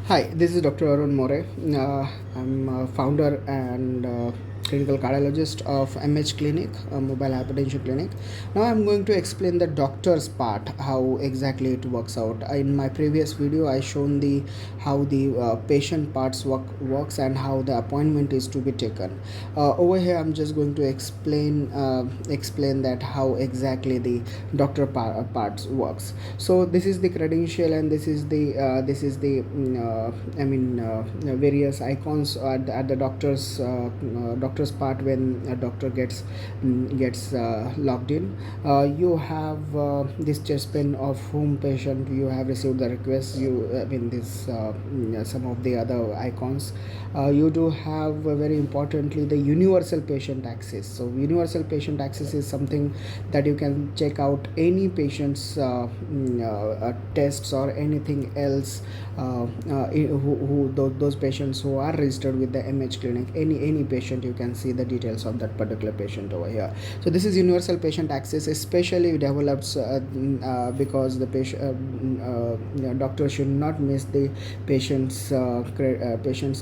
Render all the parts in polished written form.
Hi, this is Dr. Arun More. I'm founder and clinical cardiologist of MH Clinic, a mobile hypertension clinic. Now I'm going to explain the doctor's part, how exactly it works out. In my previous video, I shown the how the patient parts works and how the appointment is to be taken. Over here, I'm just going to explain that how exactly the parts works. So this is the credential, and this is the various icons at the doctor's part when a doctor gets logged in. You have this chest pain of whom patient you have received the request. Some of the other icons. You do have very importantly the universal patient access. So universal patient access is something that you can check out any patient's tests or anything else, those patients who are registered with the MH clinic. Any patient, you can see the details of that particular patient over here. So this is universal patient access, especially develops because the doctor should not miss the patient's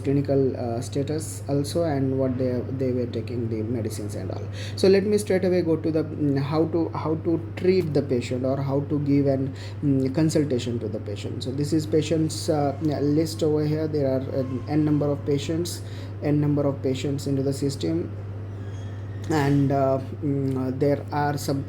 clinical status also, and what they were taking the medicines and all. So let me straight away go to the how to treat the patient, or how to give an consultation to the patient. So this is patient's list over here. There are n number of patients into the system, and there are some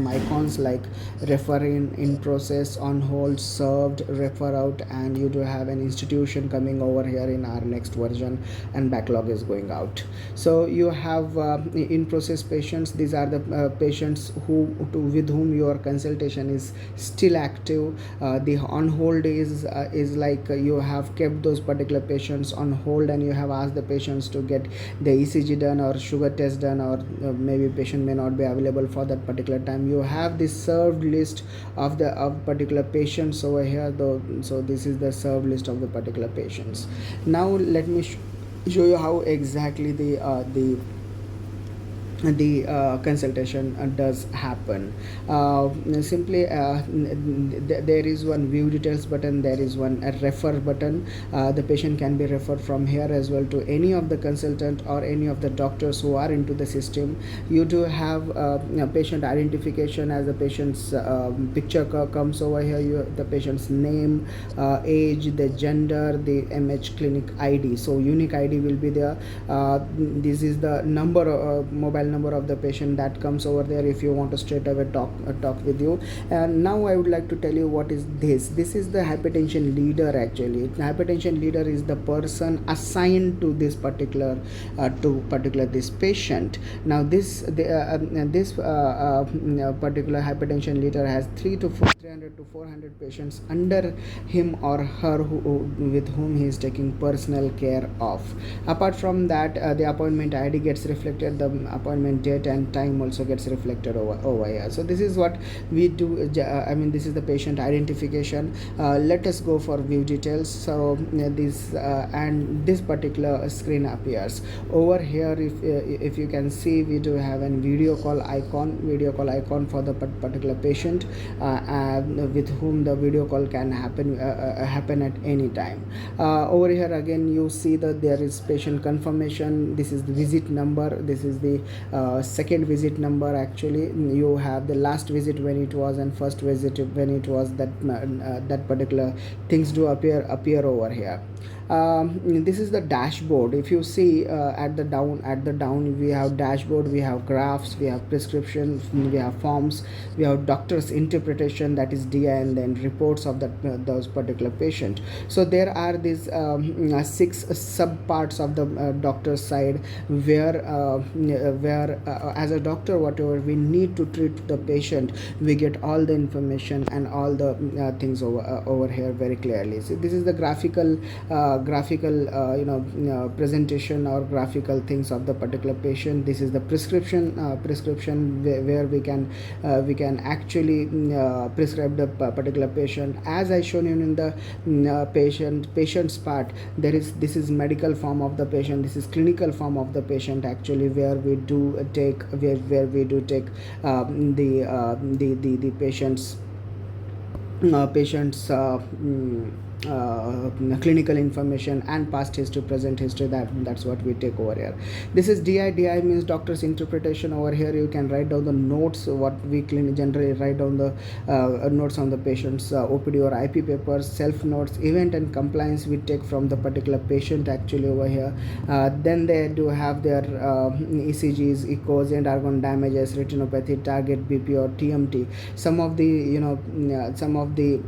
icons like refer in process, on hold, served, refer out, and you do have an institution coming over here in our next version, and backlog is going out. So you have in process patients. These are the patients with whom your consultation is still active. The on hold is like you have kept those particular patients on hold, and you have asked the patients to get the ECG done or sugar test done, or maybe patient may not be available for that particular time. You have this served list of particular patients over here though. So this is the served list of the particular patients. Now let me show you how exactly the consultation does happen. Simply there is one view details button, there is one refer button. The patient can be referred from here as well to any of the consultant or any of the doctors who are into the system. You do have patient identification, as the patient's picture comes over here. The patient's name, age, the gender, the MH clinic ID. So unique ID will be there. This is the mobile number of the patient that comes over there if you want to straight away talk with you. And now I would like to tell you what is this is the hypertension leader. Actually, the hypertension leader is the person assigned to this particular this patient. Now this particular hypertension leader has 300 to 400 patients under him or her with whom he is taking personal care of. Apart from that, the appointment ID gets reflected, the appointment date and time also gets reflected over here. So this is what we do. This is the patient identification. Let us go for view details. So this particular screen appears over here. If you can see, we do have a video call icon for the particular patient with whom the video call can happen at any time. Over here again, you see that there is patient confirmation. This is the visit number. This is the second visit number. Actually, you have the last visit when it was, and first visit when it was. That particular things do appear over here. This is the dashboard. If you see at the down, we have dashboard, we have graphs, we have prescriptions, we have forms, we have doctor's interpretation, that is DI, and then reports of those particular patient. So there are these 6 sub parts of the doctor's side, where as a doctor, whatever we need to treat the patient, we get all the information and all the things over here very clearly. So this is the graphical presentation or graphical things of the particular patient. This is the prescription where we can actually prescribe the particular patient. As I shown you in the patient's part, this is medical form of the patient, this is clinical form of the patient, actually, where we do take the patient's clinical information and past history, present history. That's what we take over here. This is DI means doctor's interpretation. Over here you can write down the notes, what we generally write down the notes on the patient's OPD or IP papers, self notes, event and compliance we take from the particular patient actually over here. Then they do have their ECGs, echoes, and organ damages, retinopathy, target BP or TMT. Some of the some of the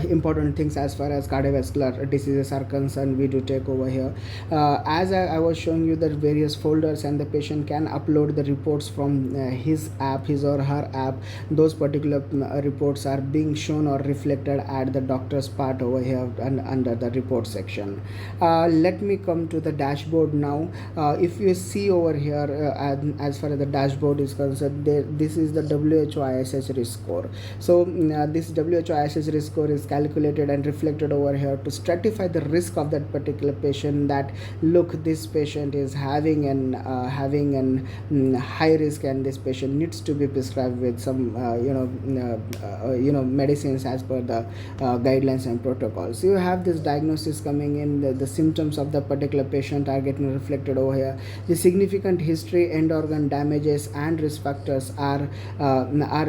important things as far as cardiovascular diseases are concerned, we do take over here. As I was showing you the various folders, and the patient can upload the reports from his app, his or her app. Those particular reports are being shown or reflected at the doctor's part over here and under the report section. Let me come to the dashboard now. If you see over here, as far as the dashboard is concerned, this is the WHO ISH risk score. So this WHO ISH risk score is calculated and reflected over here to stratify the risk of that particular patient, that look, this patient is having an high risk, and this patient needs to be prescribed with some medicines as per the guidelines and protocols. You have this diagnosis coming in, the symptoms of the particular patient are getting reflected over here. The significant history, end organ damages, and risk factors are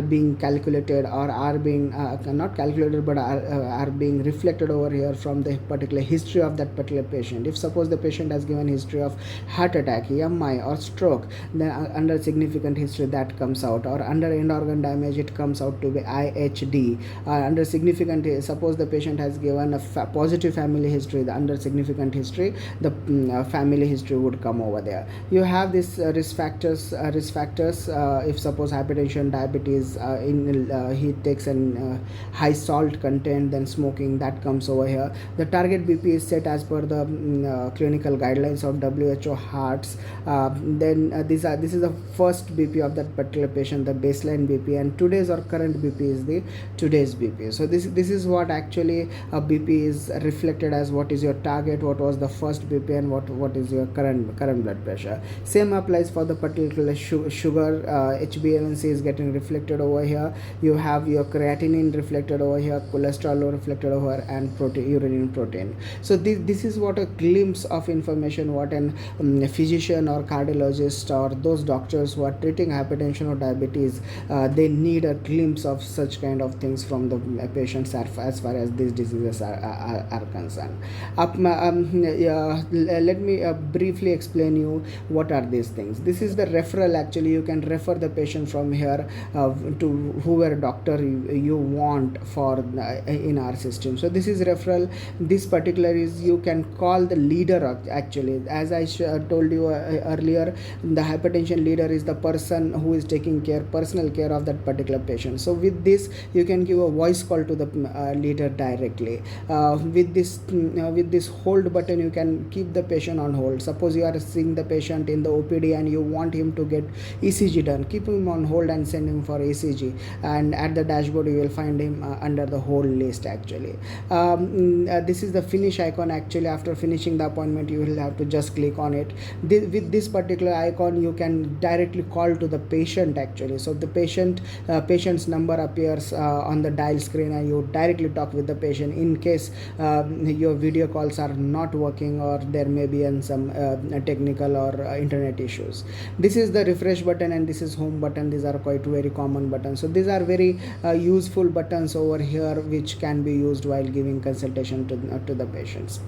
being calculated, or are being not calculated, but are being reflected over here from the particular history of that particular patient. If suppose the patient has given history of heart attack, MI, or stroke, then under significant history that comes out, or under end organ damage it comes out to be IHD. Under significant, suppose the patient has given a positive family history, under significant history the family history would come over there. You have this risk factors. If suppose hypertension, diabetes, he takes an high salt content, then smoking, that comes over here. The target BP is set as per the clinical guidelines of WHO hearts. Then this is the first BP of that particular patient, the baseline BP, and today's or current BP is the today's BP. So this is what actually a BP is reflected as, what is your target, what was the first BP, and what is your current blood pressure. Same applies for the particular sugar. HbA1c is getting reflected over here. You have your creatinine reflected over here, cholesterol reflected over, and urine protein. So this is what a glimpse of information what an physician or cardiologist or those doctors who are treating hypertension or diabetes, they need a glimpse of such kind of things from the patients as far as these diseases are concerned. Let me briefly explain you what are these things. This is the referral. Actually, you can refer the patient from here to whoever doctor you want for in our system. So this is referral. This particular is, you can call the leader. Actually, as I told you earlier, the hypertension leader is the person who is taking personal care of that particular patient. So with this, you can give a voice call to the leader directly. With this hold button, you can keep the patient on hold. Suppose you are seeing the patient in the OPD and you want him to get ECG done, keep him on hold and send him for ECG, and at the dashboard you will find him under the hold list. Actually, this is the finish icon. Actually, after finishing the appointment, you will have to just click on it. With this particular icon, you can directly call to the patient. Actually, so the patient's number appears on the dial screen, and you directly talk with the patient in case your video calls are not working, or there may be some technical or internet issues. This is the refresh button, and this is home button. These are quite very common buttons. So these are very useful buttons over here, which can be used while giving consultation to the patients.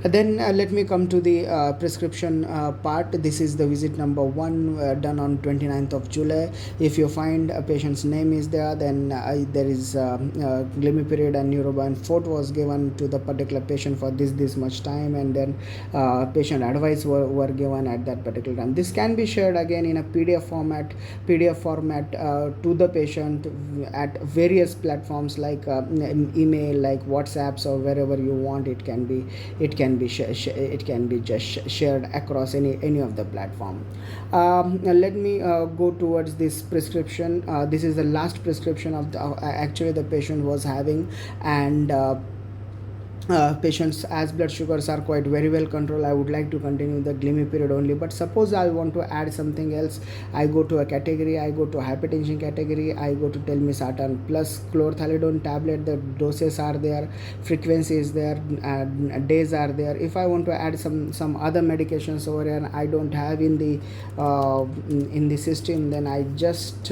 Then let me come to the prescription part. This is the visit number 1 done on 29th of July. If you find a patient's name is there, then there is glimepiride and neurobion fort was given to the particular patient for this much time, and then patient advice were given at that particular time. This can be shared again in a PDF format to the patient at various platforms like email, like WhatsApps, or wherever you want. It can be just shared across any of the platform. Let me go towards this prescription. This is the last prescription of actually the patient was having, and patients as blood sugars are quite very well controlled, I would like to continue the glimepiride only. But suppose I want to add something else, I go to a category, I go to hypertension category, I go to telmisartan plus chlorthalidone tablet. The doses are there, frequency is there, days are there. If I want to add some other medications over here, I don't have in the system, then I just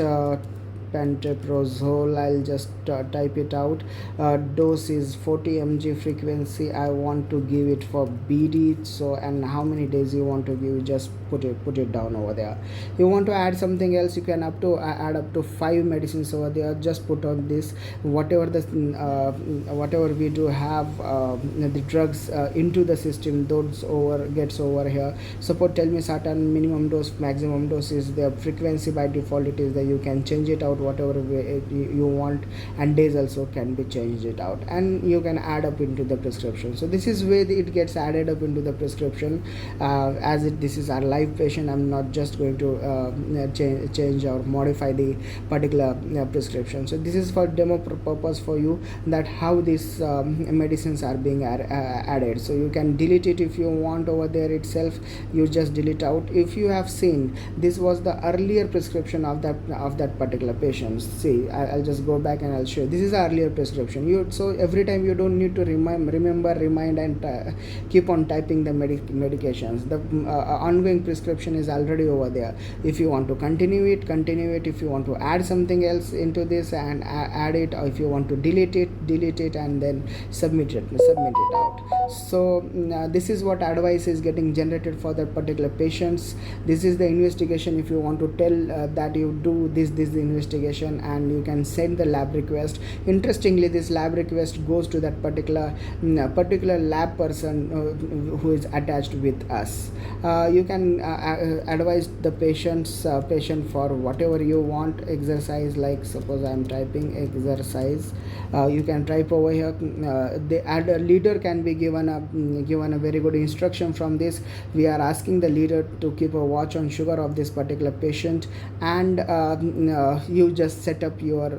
pantoprazole, I'll just type it out. Dose is 40 mg, frequency I want to give it for BD. So, and how many days you want to give, just put it down over there. You want to add something else, you can add up to 5 medicines over there. Just put on this whatever we do have the drugs into the system, those gets over here. Suppose telmisartan minimum dose, maximum dose is the frequency, by default it is there. You can change it out whatever way you want, and days also can be changed it out, and you can add up into the prescription. So this is where it gets added up into the prescription. This is our live patient, I'm not just going to change or modify the particular prescription. So this is for demo purpose for you, that how these medicines are being added. So you can delete it if you want over there itself, you just delete out. If you have seen, this was the earlier prescription of that particular patient. See, I'll just go back and I'll show you. This is the earlier prescription. So every time you don't need to remind and keep on typing the medications. The ongoing prescription is already over there. If you want to continue it. If you want to add something else into this and add it, or if you want to delete it and then submit it out. So this is what advice is getting generated for that particular patients. This is the investigation. If you want to tell that you do this investigation, and you can send the lab request. Interestingly, this lab request goes to that particular lab person who is attached with us. You can advise the patient for whatever you want. Exercise, like suppose I am typing exercise, you can type over here. The leader can be given a very good instruction from this. We are asking the leader to keep a watch on sugar of this particular patient, and you just set up your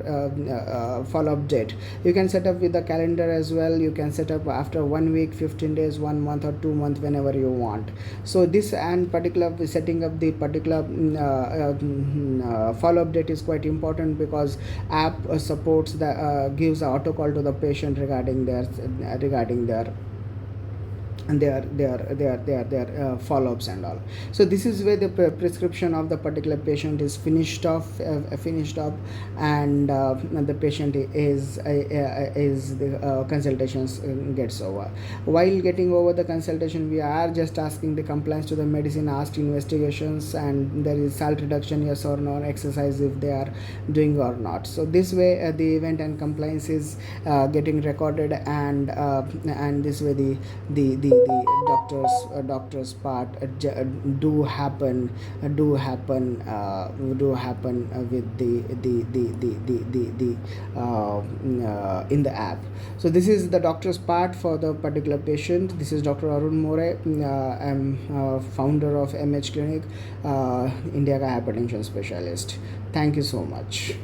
follow-up date. You can set up with the calendar as well. You can set up after 1 week, 15 days, 1 month, or 2 months, whenever you want. So this and particular setting up the particular follow-up date is quite important, because app supports the gives auto call to the patient regarding their and their follow-ups and all. So this is where the prescription of the particular patient is finished up, and the patient is the consultations gets over. While getting over the consultation, we are just asking the compliance to the medicine, asked investigations, and there is salt reduction, yes or no, exercise if they are doing or not. So this way the event and compliance is getting recorded, and this way the doctor's part do happen with the in the app. So this is the doctor's part for the particular patient. This is Dr. Arun More. I'm founder of MH Clinic, India ka hypertension specialist. Thank you so much.